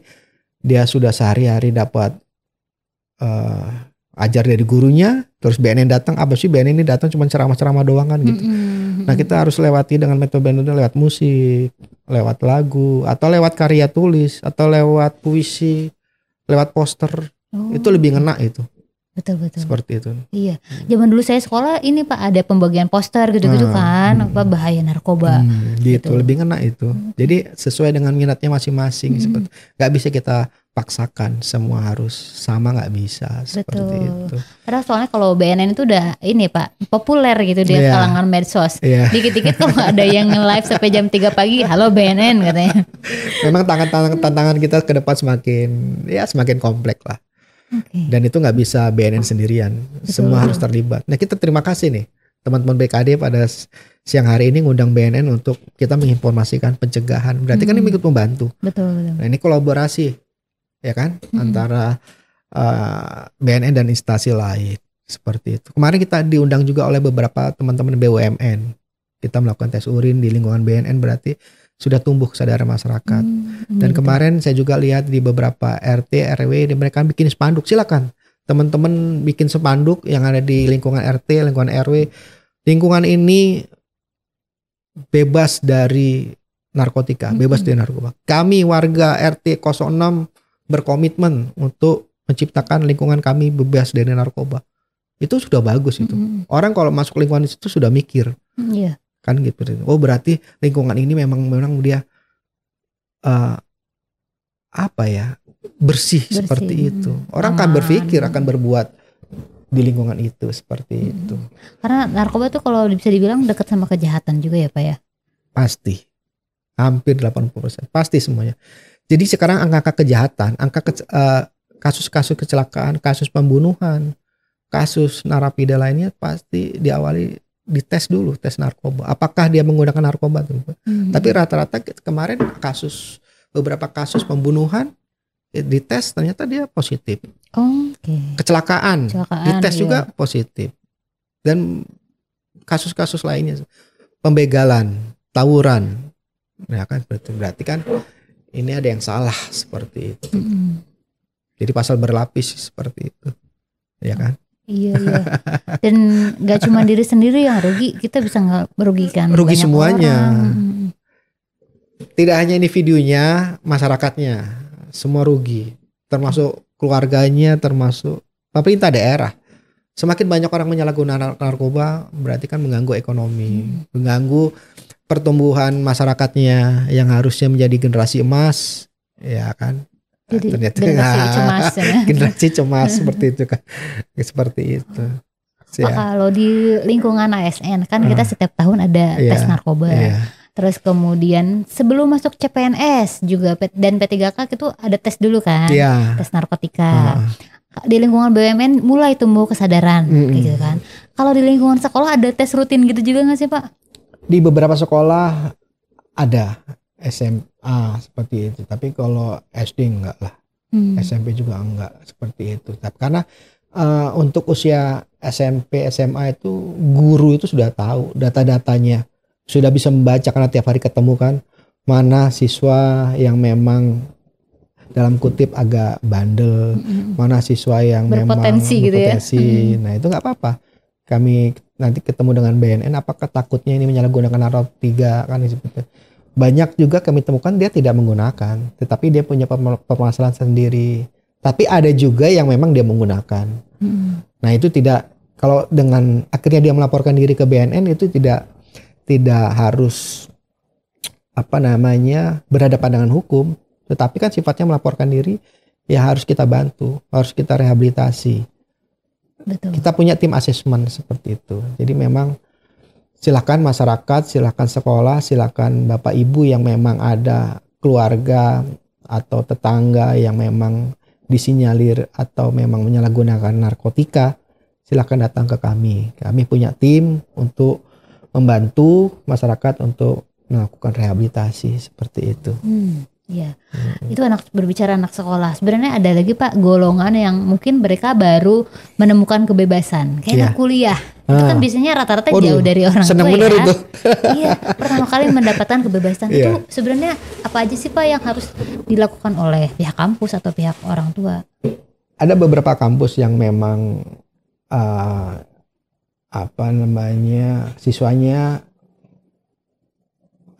dia sudah sehari-hari dapat ajar dari gurunya, terus BNN datang, apa sih BNN ini datang cuma ceramah-ceramah doang kan gitu. Nah kita harus lewati dengan metode lewat musik, lewat lagu, atau lewat karya tulis, atau lewat puisi, lewat poster. Itu lebih ngena itu. Betul. Seperti itu. Iya. Zaman dulu saya sekolah ini Pak ada pembagian poster gitu-gitu kan, apa bahaya narkoba. Gitu. Lebih ngena itu. Jadi sesuai dengan minatnya masing-masing. Seperti nggak bisa kita paksakan semua harus sama, nggak bisa seperti itu. Karena soalnya kalau BNN itu udah ini Pak populer gitu di kalangan medsos. Dikit-dikit kalau ada yang live sampai jam 3 pagi, halo BNN katanya. Memang tantangan kita ke depan semakin kompleks lah. Dan itu nggak bisa BNN sendirian. Semua harus terlibat. Nah kita terima kasih nih teman-teman BKD pada siang hari ini ngundang BNN untuk kita menginformasikan pencegahan. Berarti kan ini ikut membantu. Betul. Nah ini kolaborasi. Ya kan antara BNN dan instansi lain seperti itu. Kemarin kita diundang juga oleh beberapa teman-teman BUMN. Kita melakukan tes urin di lingkungan BNN, berarti sudah tumbuh kesadaran masyarakat. Dan kemarin saya juga lihat di beberapa RT RW mereka bikin spanduk. Silakan teman-teman bikin spanduk yang ada di lingkungan RT, lingkungan RW. Lingkungan ini bebas dari narkotika, bebas dari narkoba. Kami warga RT 06 berkomitmen untuk menciptakan lingkungan kami bebas dari narkoba. Itu sudah bagus itu. Orang kalau masuk lingkungan itu sudah mikir. Kan gitu. Oh berarti lingkungan ini memang dia bersih seperti itu. Orang akan berpikir, akan berbuat di lingkungan itu seperti itu. Karena narkoba tuh kalau bisa dibilang dekat sama kejahatan juga ya Pak ya? Pasti. Hampir 80%. Pasti semuanya. Jadi sekarang angka kejahatan, kasus-kasus kecelakaan, kasus pembunuhan, kasus narapida lainnya pasti diawali dites dulu, tes narkoba. Apakah dia menggunakan narkoba? Tapi rata-rata kemarin beberapa kasus pembunuhan dites ternyata dia positif. Kecelakaan dites juga positif. Dan kasus-kasus lainnya, pembegalan, tawuran, ya kan berarti kan ini ada yang salah seperti itu. Jadi pasal berlapis seperti itu, ya kan? Iya. Dan nggak cuma diri sendiri yang rugi, kita bisa merugikan. Rugi semuanya. Orang. Tidak hanya individunya, masyarakatnya, semua rugi. Termasuk keluarganya, termasuk pemerintah daerah. Semakin banyak orang menyalahgunakan narkoba, berarti kan mengganggu ekonomi, mengganggu pertumbuhan masyarakatnya yang harusnya menjadi generasi emas, ya kan? Jadi ternyata generasi cemas, generasi cemas seperti itu kan, seperti itu. Kalau di lingkungan ASN kan kita setiap tahun ada tes narkoba. Terus kemudian sebelum masuk CPNS juga dan P3K itu ada tes dulu kan, tes narkotika. Di lingkungan BUMN mulai tumbuh kesadaran, gitu kan. Kalau di lingkungan sekolah ada tes rutin gitu juga nggak sih Pak? Di beberapa sekolah ada SMA seperti itu, tapi kalau SD enggak lah, SMP juga enggak seperti itu. Tapi karena untuk usia SMP SMA itu guru itu sudah tahu data-datanya, sudah bisa membaca karena tiap hari ketemu kan, mana siswa yang memang dalam kutip agak bandel, mana siswa yang berpotensi memang berpotensi gitu ya. Nah itu nggak apa-apa. Kami nanti ketemu dengan BNN, apakah takutnya ini menyalahgunakan narkotika kan seperti itu. Banyak juga kami temukan dia tidak menggunakan, tetapi dia punya permasalahan sendiri. Tapi ada juga yang memang dia menggunakan. Nah itu tidak, kalau dengan akhirnya dia melaporkan diri ke BNN itu tidak harus berhadapan dengan hukum, tetapi kan sifatnya melaporkan diri ya harus kita bantu, harus kita rehabilitasi. Betul. Kita punya tim asesmen seperti itu. Jadi memang silakan masyarakat, silakan sekolah, silakan bapak ibu yang memang ada keluarga atau tetangga yang memang disinyalir atau memang menyalahgunakan narkotika, silakan datang ke kami. Kami punya tim untuk membantu masyarakat untuk melakukan rehabilitasi seperti itu. Iya, itu berbicara anak sekolah. Sebenarnya ada lagi Pak golongan yang mungkin mereka baru menemukan kebebasan, kayak anak kuliah. Itu kan biasanya rata-rata jauh dari orang seneng tua bener ya. Itu. Iya, pertama kali mendapatkan kebebasan itu sebenarnya apa aja sih Pak yang harus dilakukan oleh pihak kampus atau pihak orang tua? Ada beberapa kampus yang memang siswanya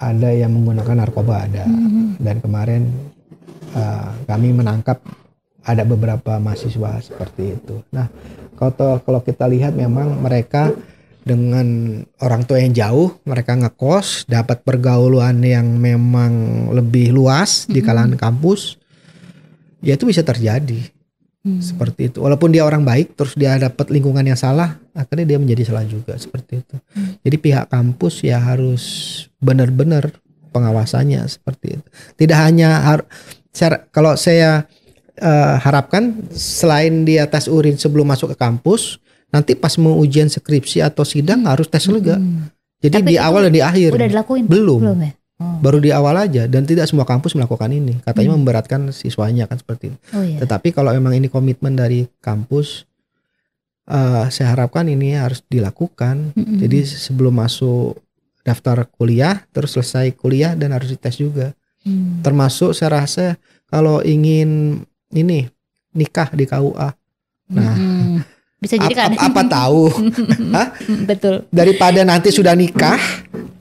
ada yang menggunakan narkoba ada. Dan kemarin kami menangkap ada beberapa mahasiswa seperti itu. Nah, kalau kita lihat memang mereka dengan orang tua yang jauh, mereka ngekos, dapat pergaulan yang memang lebih luas di kalangan kampus, ya itu bisa terjadi. Seperti itu. Walaupun dia orang baik, terus dia dapat lingkungan yang salah, akhirnya dia menjadi salah juga seperti itu. Jadi pihak kampus ya harus benar-benar pengawasannya seperti itu. Tidak hanya kalau saya harapkan selain dia tes urin sebelum masuk ke kampus, nanti pas mau ujian skripsi atau sidang harus tes juga. Jadi tapi di awal dan di akhir. Udah dilakuin? Belum ya? Baru di awal aja, dan tidak semua kampus melakukan ini. Katanya memberatkan siswanya kan seperti itu. Tetapi kalau memang ini komitmen dari kampus, saya harapkan ini harus dilakukan. Jadi sebelum masuk daftar kuliah, terus selesai kuliah dan harus dites juga. Termasuk saya rasa kalau ingin ini nikah di KUA. Nah, bisa jadi kan? Apa tahu? Betul. Daripada nanti sudah nikah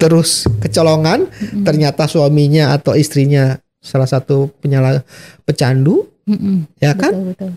terus kecolongan, ternyata suaminya atau istrinya salah satu pecandu, ya kan? Betul.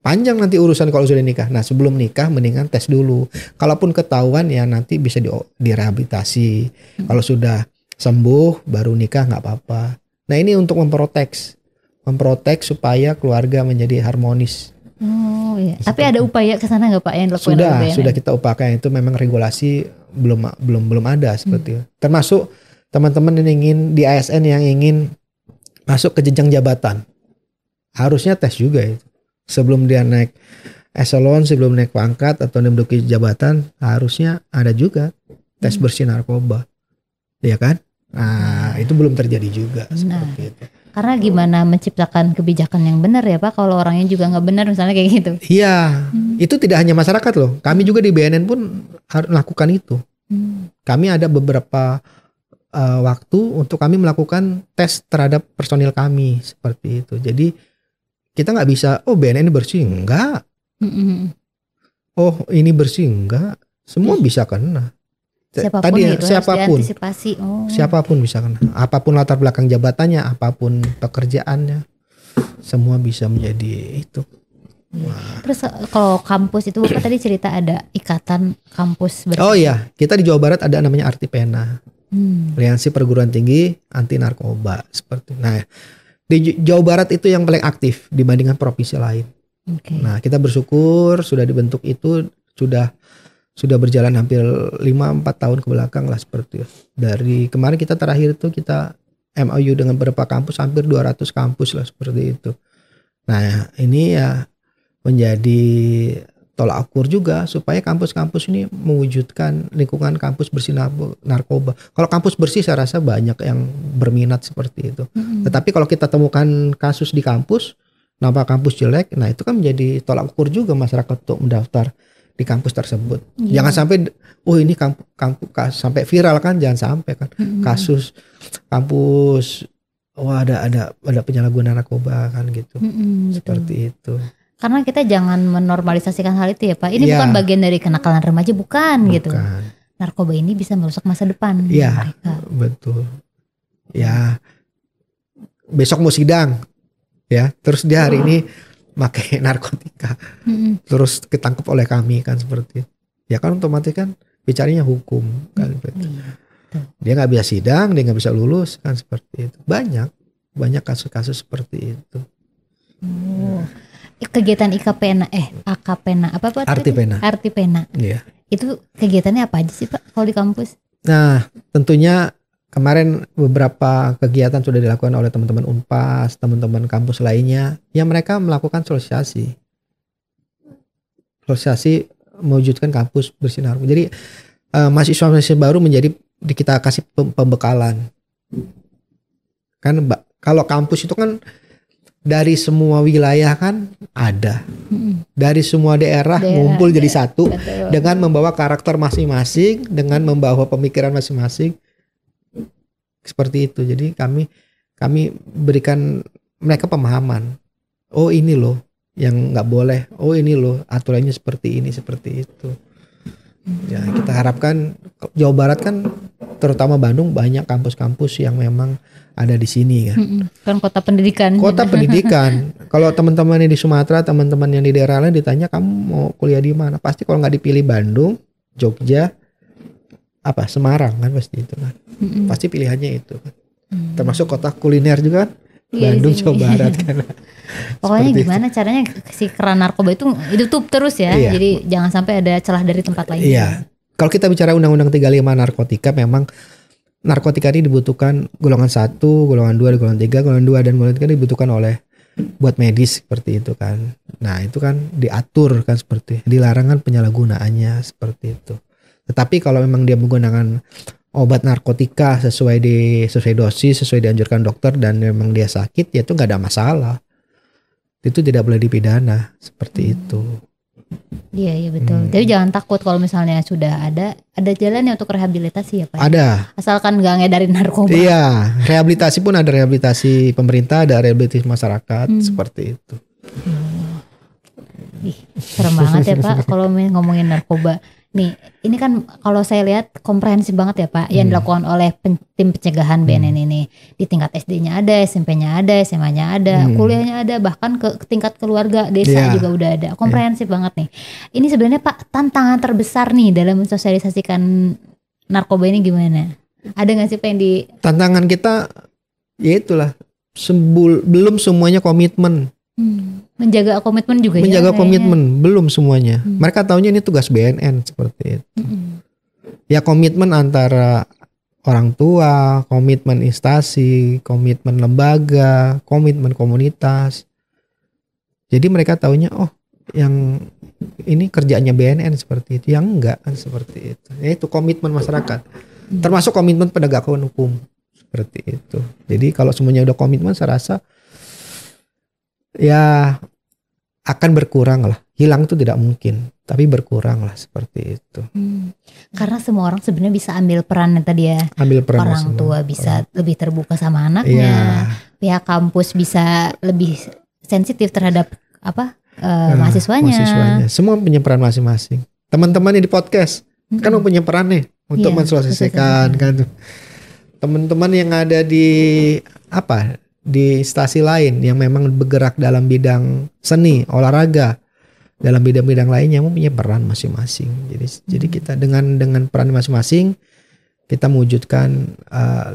Panjang nanti urusan kalau sudah nikah. Nah, sebelum nikah mendingan tes dulu. Kalaupun ketahuan ya nanti bisa direhabilitasi. Kalau sudah sembuh baru nikah nggak apa-apa. Nah, ini untuk memprotek supaya keluarga menjadi harmonis. Oh iya. Tapi ada upaya ke sana nggak Pak yang dilakukan? Sudah kita upayakan. Itu memang regulasi belum ada seperti itu. Termasuk teman-teman yang ingin di ASN yang ingin masuk ke jenjang jabatan, harusnya tes juga itu. Sebelum dia naik eselon, sebelum naik pangkat atau menduduki jabatan, harusnya ada juga tes bersih narkoba, ya kan? Nah, itu belum terjadi juga seperti itu. Karena gimana menciptakan kebijakan yang benar ya Pak, kalau orangnya juga nggak benar misalnya kayak gitu. Iya, itu tidak hanya masyarakat loh. Kami juga di BNN pun harus melakukan itu. Kami ada beberapa waktu untuk kami melakukan tes terhadap personil kami seperti itu. Jadi kita nggak bisa, oh BNN ini bersih, enggak. Oh ini bersih, enggak. Semua bisa kena. Siapapun bisa kena. Apapun latar belakang jabatannya, apapun pekerjaannya, semua bisa menjadi itu. Terus kalau kampus itu Bapak tadi cerita ada ikatan kampus bersih. Oh iya, kita di Jawa Barat ada namanya Artipena, Aliansi Perguruan Tinggi Anti Narkoba seperti. Nah, di Jawa Barat itu yang paling aktif dibandingkan provinsi lain. Nah, kita bersyukur sudah dibentuk itu sudah berjalan hampir 5-4 tahun ke belakang lah seperti itu. Dari kemarin kita terakhir itu kita MOU dengan beberapa kampus, hampir 200 kampus lah seperti itu. Nah, ini ya menjadi tolak ukur juga supaya kampus-kampus ini mewujudkan lingkungan kampus bersih narkoba. Kalau kampus bersih saya rasa banyak yang berminat seperti itu. Tetapi kalau kita temukan kasus di kampus, nampak kampus jelek, nah itu kan menjadi tolak ukur juga masyarakat untuk mendaftar di kampus tersebut. Jangan sampai ini kampus sampai viral kan, jangan sampai kan. Kasus kampus ada penyalahgunaan narkoba kan gitu. Seperti itu. Karena kita jangan menormalisasikan hal itu ya Pak. Ini bukan bagian dari kenakalan remaja, bukan gitu. Narkoba ini bisa merusak masa depan mereka. Betul. Ya. Besok mau sidang. Ya, terus dia hari ini pakai narkotika, terus ketangkep oleh kami kan seperti itu. Ya kan otomatis kan bicaranya hukum kan begitu. Dia nggak bisa sidang, dia nggak bisa lulus kan seperti itu. Banyak kasus-kasus seperti itu. kegiatan AKPENA apa Artipena. Artipena. Iya. Itu kegiatannya apa aja sih Pak kalau di kampus? Nah, tentunya kemarin beberapa kegiatan sudah dilakukan oleh teman-teman Unpas, teman-teman kampus lainnya, yang mereka melakukan sosialisasi mewujudkan kampus bersinar. Jadi mahasiswa baru kita kasih pembekalan. Kan kalau kampus itu kan dari semua wilayah kan ada. Dari semua daerah ngumpul jadi satu. Betul. Dengan membawa karakter masing-masing, dengan membawa pemikiran masing-masing. Seperti itu. Jadi kami berikan mereka pemahaman. Oh ini loh yang nggak boleh. Oh ini loh aturannya seperti ini, seperti itu. Ya kita harapkan Jawa Barat kan, terutama Bandung, banyak kampus-kampus yang memang ada di sini kan. Kan kota pendidikan. Kota pendidikan. Kalau teman-teman yang di Sumatera, teman-teman yang di daerah lain ditanya kamu mau kuliah di mana? Pasti kalau nggak dipilih Bandung, Jogja, Semarang kan pasti itu kan. Pasti pilihannya itu kan. Termasuk kota kuliner juga kan. Bandung, Jawa Barat kan. Pokoknya gimana caranya si keran narkoba itu hidup terus ya. Iya. Jadi jangan sampai ada celah dari tempat lain. Iya. Kalau kita bicara Undang-Undang 35 narkotika, memang narkotika ini dibutuhkan golongan 1, golongan 2, golongan 3, golongan 2 dan golongan 3 dibutuhkan oleh buat medis seperti itu kan. Nah, itu kan diatur kan seperti dilarang penyalahgunaannya seperti itu. Tetapi kalau memang dia menggunakan obat narkotika sesuai dosis, sesuai dianjurkan dokter dan memang dia sakit, ya itu nggak ada masalah. Itu tidak boleh dipidana seperti itu. Iya betul. Tapi jangan takut kalau misalnya sudah ada jalannya untuk rehabilitasi ya Pak. Ada. Asalkan nggak ngedarin narkoba. Iya, rehabilitasi pun ada rehabilitasi pemerintah, ada rehabilitasi masyarakat seperti itu. Ih, serem banget ya Pak kalau ngomongin narkoba. Nih, ini kan kalau saya lihat komprehensif banget ya Pak yang dilakukan oleh tim pencegahan BNN ini. Di tingkat SD-nya ada, SMP-nya ada, SMA-nya ada, kuliahnya ada, bahkan ke tingkat keluarga, desa juga udah ada. Komprehensif banget nih. Ini sebenarnya Pak tantangan terbesar nih dalam mensosialisasikan narkoba ini gimana? Ada nggak sih Pak yang di... Tantangan kita ya itulah, belum semuanya komitmen. Menjaga komitmen juga menjaga ya, komitmen belum semuanya. Mereka taunya ini tugas BNN seperti itu. Ya komitmen antara orang tua, komitmen instansi, komitmen lembaga, komitmen komunitas. Jadi mereka taunya oh yang ini kerjanya BNN seperti itu, yang enggak kan seperti itu. Yaitu komitmen masyarakat. Termasuk komitmen penegakan hukum seperti itu. Jadi kalau semuanya udah komitmen, saya rasa ya akan berkurang lah. Hilang itu tidak mungkin, tapi berkurang lah seperti itu. Karena semua orang sebenarnya bisa ambil peran tadi ya. Ambil peran orang tua bisa lebih terbuka sama anaknya. Pihak kampus bisa lebih sensitif terhadap mahasiswanya. Semua punya peran masing-masing. Teman-teman yang di podcast kan punya peran nih untuk mensosialisasikan kan. Teman-teman yang ada di di instansi lain yang memang bergerak dalam bidang seni, olahraga, dalam bidang-bidang lainnya mempunyai peran masing-masing. Jadi kita dengan peran masing-masing kita mewujudkan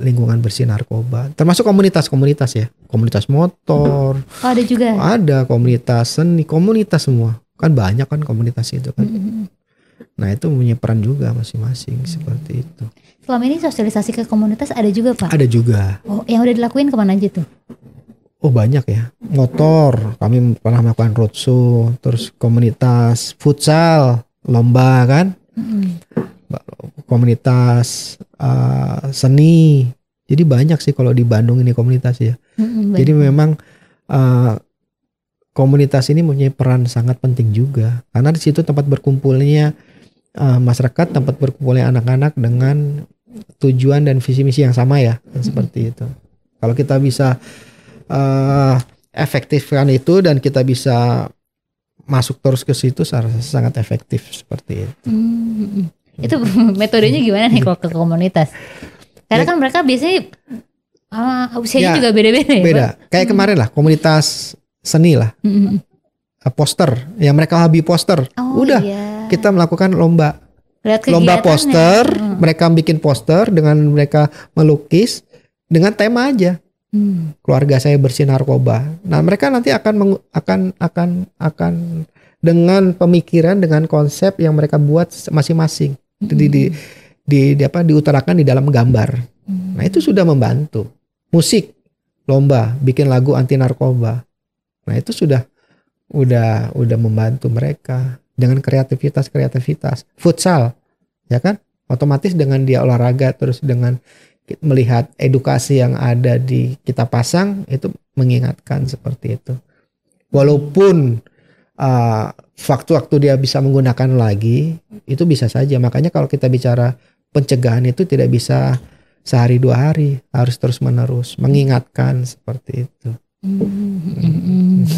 lingkungan bersih narkoba. Termasuk komunitas-komunitas ya, komunitas motor. Oh, ada juga. Ada komunitas seni, komunitas semua. Kan banyak kan komunitas itu kan. Nah itu punya peran juga masing-masing seperti itu. Selama ini sosialisasi ke komunitas ada juga Pak? Ada juga. Oh, yang udah dilakuin kemana aja tuh? Oh banyak ya. Motor, kami pernah melakukan roadshow, terus komunitas futsal, lomba kan, komunitas seni. Jadi banyak sih kalau di Bandung ini komunitas ya. Jadi memang komunitas ini mempunyai peran sangat penting juga, karena di situ tempat berkumpulnya masyarakat, tempat berkumpulnya anak-anak dengan tujuan dan visi misi yang sama ya, seperti itu. Kalau kita bisa efektifkan itu dan kita bisa masuk terus ke situ, sangat efektif seperti itu. Itu metodenya gimana nih kalau ke komunitas? Karena kan mereka biasanya usianya juga beda-beda ya. Beda. Kayak kemarin lah komunitas seni lah, poster, yang mereka hobi poster. Kita melakukan lomba poster. Mereka bikin poster dengan mereka melukis dengan tema aja. keluarga saya bersih narkoba. Nah, mereka nanti akan dengan pemikiran, dengan konsep yang mereka buat masing-masing diutarakan di dalam gambar. Nah, itu sudah membantu. Musik, lomba, bikin lagu anti narkoba. Nah, itu sudah membantu mereka dengan kreativitas. Futsal, ya kan? Otomatis dengan dia olahraga terus dengan melihat edukasi yang ada di kita pasang itu mengingatkan seperti itu. Walaupun waktu-waktu dia bisa menggunakan lagi itu bisa saja. Makanya kalau kita bicara pencegahan itu tidak bisa sehari 2 hari, harus terus menerus mengingatkan seperti itu.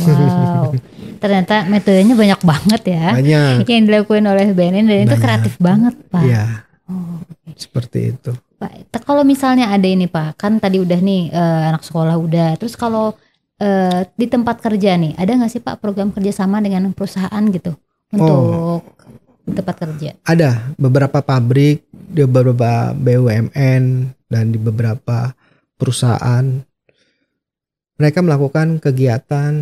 Wow, ternyata metodenya banyak banget ya. Banyak yang dilakukan oleh BNN dan itu kreatif banget, Pak. Iya. Seperti itu. Pak, kalau misalnya ada ini Pak, kan tadi udah nih anak sekolah udah. Terus kalau di tempat kerja nih, ada nggak sih Pak program kerjasama dengan perusahaan gitu untuk tempat kerja? Ada beberapa pabrik, di beberapa BUMN dan di beberapa perusahaan mereka melakukan kegiatan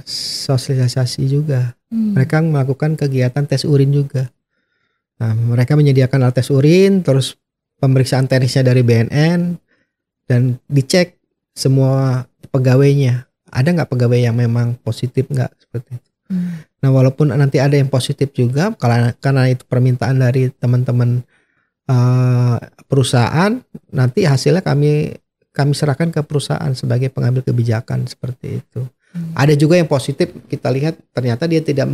sosialisasi juga. Mereka melakukan kegiatan tes urin juga. Nah, mereka menyediakan alat tes urin, terus pemeriksaan teknisnya dari BNN, dan dicek semua pegawainya. Ada nggak pegawai yang memang positif nggak seperti itu. Nah, walaupun nanti ada yang positif juga, karena itu permintaan dari teman-teman perusahaan, nanti hasilnya kami serahkan ke perusahaan sebagai pengambil kebijakan seperti itu. Ada juga yang positif, kita lihat ternyata dia tidak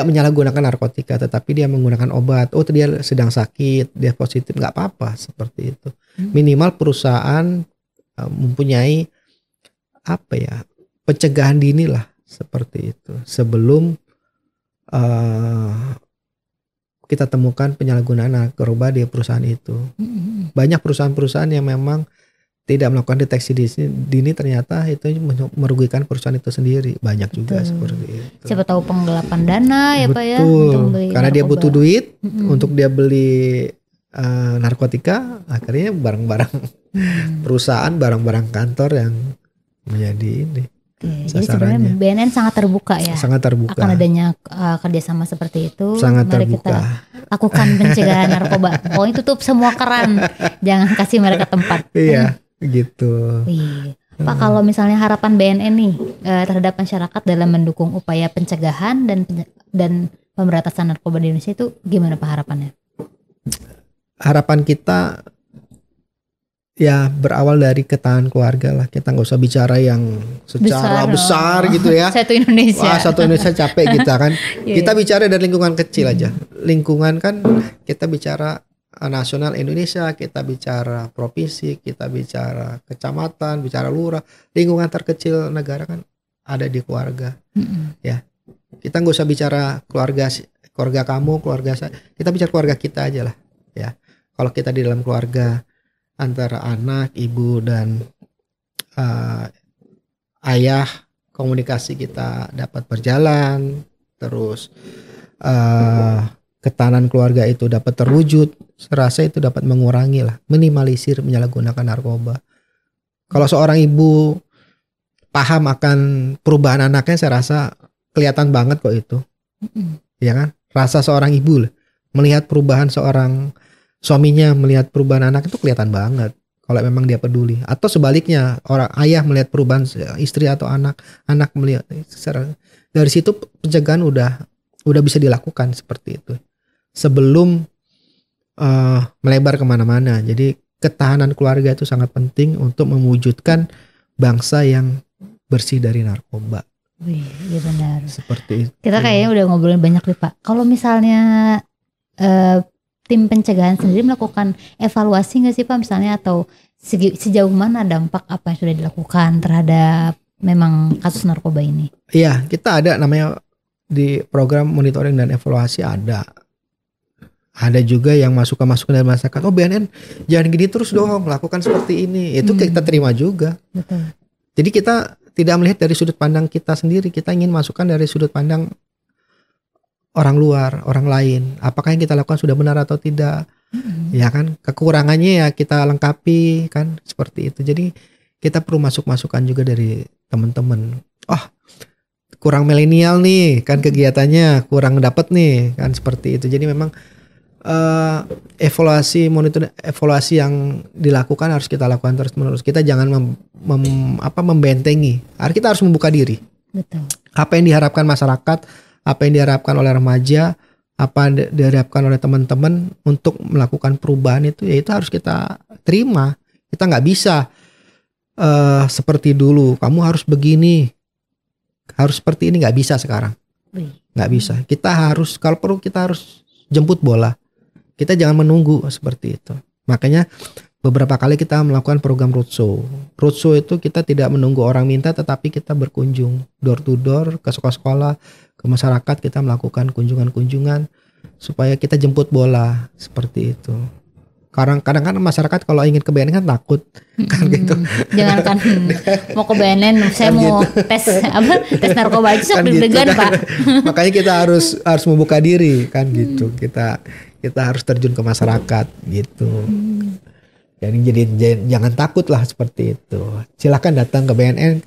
menyalahgunakan narkotika, tetapi dia menggunakan obat. Oh, dia sedang sakit, dia positif, nggak apa-apa seperti itu. Minimal perusahaan mempunyai pencegahan dini lah seperti itu sebelum kita temukan penyalahgunaan narkoba di perusahaan itu. Banyak perusahaan-perusahaan yang memang tidak melakukan deteksi dini, ternyata itu merugikan perusahaan itu sendiri. Banyak juga seperti itu. Siapa tahu penggelapan dana ya Pak ya. Betul. Karena dia butuh duit untuk dia beli narkotika, akhirnya barang-barang perusahaan, barang-barang kantor yang menjadi ini. Jadi sebenarnya BNN sangat terbuka ya. Sangat terbuka. Akan adanya kerjasama seperti itu. Sangat Mari terbuka. Kita lakukan pencegahan narkoba. Pokoknya tutup semua keran, jangan kasih mereka tempat. Iya, gitu. Pak, kalau misalnya harapan BNN nih terhadap masyarakat dalam mendukung upaya pencegahan dan pemberantasan narkoba di Indonesia itu gimana Pak harapannya? Harapan kita ya berawal dari ketahanan keluarga lah. Kita nggak usah bicara yang secara besar gitu ya. Satu Indonesia. Wah, satu Indonesia capek kita kan. Kita bicara dari lingkungan kecil aja. Lingkungan kan kita bicara nasional Indonesia, kita bicara provinsi, kita bicara kecamatan, bicara lurah. Lingkungan terkecil negara kan ada di keluarga. Ya. Kita nggak usah bicara keluarga kamu, keluarga saya. Kita bicara keluarga kita aja lah. Ya. Kalau kita di dalam keluarga antara anak, ibu, dan ayah, komunikasi kita dapat berjalan, terus ketahanan keluarga itu dapat terwujud, saya rasa itu dapat mengurangi lah, minimalisir menyalahgunakan narkoba. Kalau seorang ibu paham akan perubahan anaknya, saya rasa kelihatan banget kok itu, ya kan? Rasa seorang ibu lah, melihat perubahan seorang suaminya, melihat perubahan anak itu kelihatan banget kalau memang dia peduli. Atau sebaliknya, orang ayah melihat perubahan istri atau anak melihat. Dari situ pencegahan udah bisa dilakukan seperti itu sebelum melebar kemana-mana. Jadi ketahanan keluarga itu sangat penting untuk mewujudkan bangsa yang bersih dari narkoba. Wih, iya benar. Seperti itu. Kita kayaknya udah ngobrolin banyak nih Pak. Kalau misalnya tim pencegahan sendiri melakukan evaluasi nggak sih Pak misalnya, atau sejauh mana dampak apa yang sudah dilakukan terhadap memang kasus narkoba ini? Iya, kita ada namanya di program monitoring dan evaluasi ada juga yang masukan dari masyarakat. Oh, BNN jangan gini terus dong, melakukan seperti ini. Itu kita terima juga. Betul. Jadi kita tidak melihat dari sudut pandang kita sendiri, kita ingin masukkan dari sudut pandang orang luar, orang lain. Apakah yang kita lakukan sudah benar atau tidak? Ya kan, kekurangannya ya kita lengkapi kan, seperti itu. Jadi kita perlu masukan juga dari teman-teman. Kurang milenial nih kan kegiatannya, kurang dapat nih kan seperti itu. Jadi memang evaluasi yang dilakukan harus kita lakukan terus-menerus. Kita jangan membentengi. Kita harus membuka diri. Betul. Apa yang diharapkan masyarakat, apa yang diharapkan oleh remaja, apa yang diharapkan oleh teman-teman untuk melakukan perubahan itu harus kita terima. Kita nggak bisa seperti dulu. Kamu harus begini, harus seperti ini, nggak bisa sekarang. Nggak bisa. Kita harus, kalau perlu kita harus jemput bola. Kita jangan menunggu seperti itu. Makanya beberapa kali kita melakukan program roadshow. Roadshow itu kita tidak menunggu orang minta, tetapi kita berkunjung door to door ke sekolah-sekolah, ke masyarakat. Kita melakukan kunjungan-kunjungan supaya kita jemput bola seperti itu. Kadang-kadang masyarakat kalau ingin ke BNN kan takut kan gitu. Jangan kan mau ke BNN, saya kan mau gitu. tes narkoba aja sok deg-degan Pak. Makanya kita harus membuka diri kan gitu. Kita harus terjun ke masyarakat gitu. Jadi jangan takut lah seperti itu. Silakan datang ke BNN,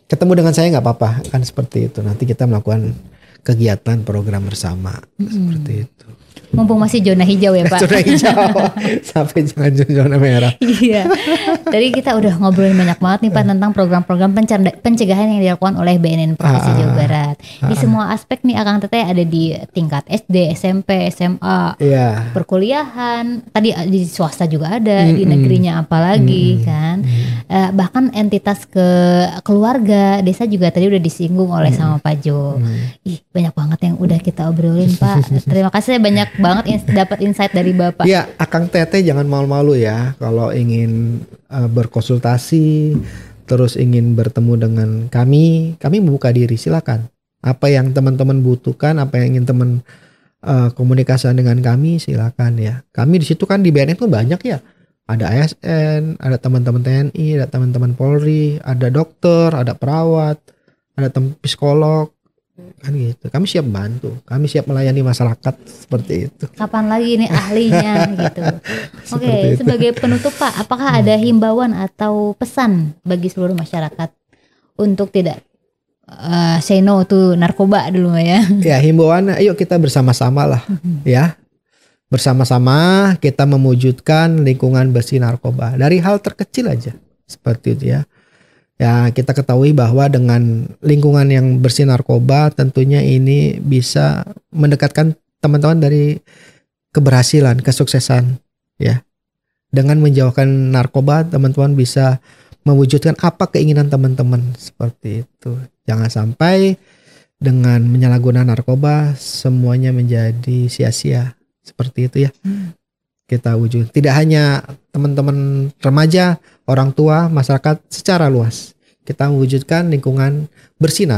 ketemu dengan saya nggak apa-apa kan seperti itu. Nanti kita melakukan kegiatan program bersama seperti itu. Mumpung masih zona hijau ya Pak. Zona hijau sampai jangan zona merah. Iya. Tadi kita udah ngobrolin banyak banget nih Pak tentang program-program pencegahan yang dilakukan oleh BNN Provinsi Jawa Barat. Di semua aspek nih Akang Teteh ada di tingkat SD, SMP, SMA, perkuliahan. Tadi di swasta juga ada, di negerinya apalagi kan. Bahkan entitas keluarga, desa juga tadi udah disinggung oleh sama Pak Jo. Banyak banget yang udah kita obrolin Pak. Terima kasih banyak banget dapat insight dari Bapak. Ya, Akang Teteh jangan malu-malu ya kalau ingin berkonsultasi, terus ingin bertemu dengan kami membuka diri, silakan. Apa yang teman-teman butuhkan, apa yang ingin teman komunikasikan dengan kami, silakan ya. Kami di situ kan di BNN tuh banyak ya. Ada ASN, ada teman-teman TNI, ada teman-teman Polri, ada dokter, ada perawat, ada psikolog. Kan gitu. Kami siap bantu, kami siap melayani masyarakat seperti itu. Kapan lagi nih ahlinya gitu. Oke, sebagai penutup Pak, apakah ada himbauan atau pesan bagi seluruh masyarakat untuk tidak say no to narkoba dulu ya? Ya, himbauan, ayo kita bersama-sama lah ya. Bersama-sama kita mewujudkan lingkungan bersih narkoba dari hal terkecil aja seperti itu ya. Ya, kita ketahui bahwa dengan lingkungan yang bersih narkoba tentunya ini bisa mendekatkan teman-teman dari keberhasilan, kesuksesan ya. Dengan menjauhkan narkoba, teman-teman bisa mewujudkan apa keinginan teman-teman seperti itu. Jangan sampai dengan menyalahgunakan narkoba semuanya menjadi sia-sia seperti itu ya. Kita wujud. Tidak hanya teman-teman remaja, orang tua, masyarakat secara luas. Kita mewujudkan lingkungan bersih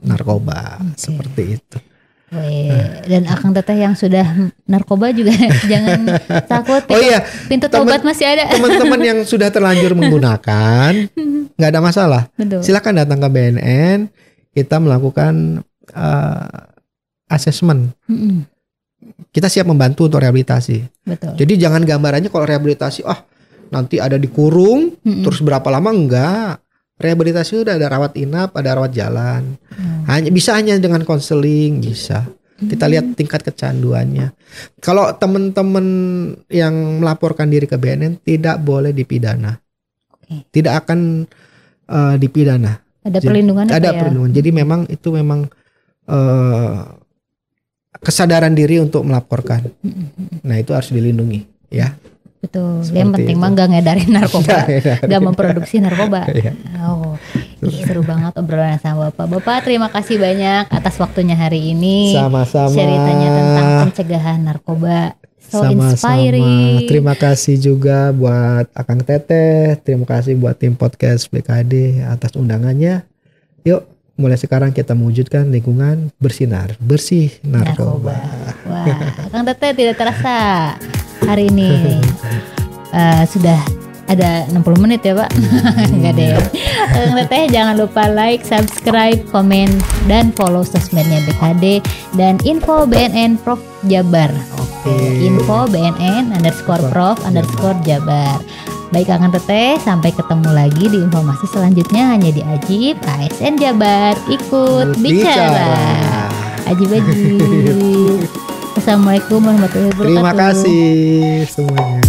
narkoba seperti itu. Dan Akang Teteh yang sudah narkoba juga jangan takut. Pintu tobat masih ada. Teman-teman yang sudah terlanjur menggunakan, nggak ada masalah. Betul. Silakan datang ke BNN. Kita melakukan asesmen. Kita siap membantu untuk rehabilitasi. Betul. Jadi jangan gambarannya kalau rehabilitasi, nanti ada dikurung, terus berapa lama, enggak. Rehabilitasi udah ada rawat inap, ada rawat jalan. Hanya dengan konseling bisa. Kita lihat tingkat kecanduannya. Kalau teman-teman yang melaporkan diri ke BNN tidak boleh dipidana. Tidak akan dipidana. Ada perlindungan. Ada perlindungan. Jadi memang itu kesadaran diri untuk melaporkan. Nah, itu harus dilindungi ya. Betul. Seperti yang penting mah gak ngedarin narkoba, gak memproduksi narkoba. Seru banget obrolan sama Bapak. Bapak terima kasih banyak atas waktunya hari ini. Sama-sama. Ceritanya tentang pencegahan narkoba. Sama-sama. Inspiring. Terima kasih juga buat Akang Teteh. Terima kasih buat tim podcast BKD atas undangannya. Yuk, mulai sekarang kita mewujudkan lingkungan bersih narkoba. Wah, Akang Teteh tidak terasa hari ini sudah ada 60 menit ya Pak. Enggak deh. Akang Teteh jangan lupa like, subscribe, komen, dan follow sosmednya BKD dan info BNN Prof Jabar. Info BNN _Prof _Jabar. Baik Akang Teteh, sampai ketemu lagi di informasi selanjutnya hanya di Ajib ASN Jabar Ikut Bicara. Ajib. Assalamualaikum warahmatullahi wabarakatuh. Terima kasih semuanya.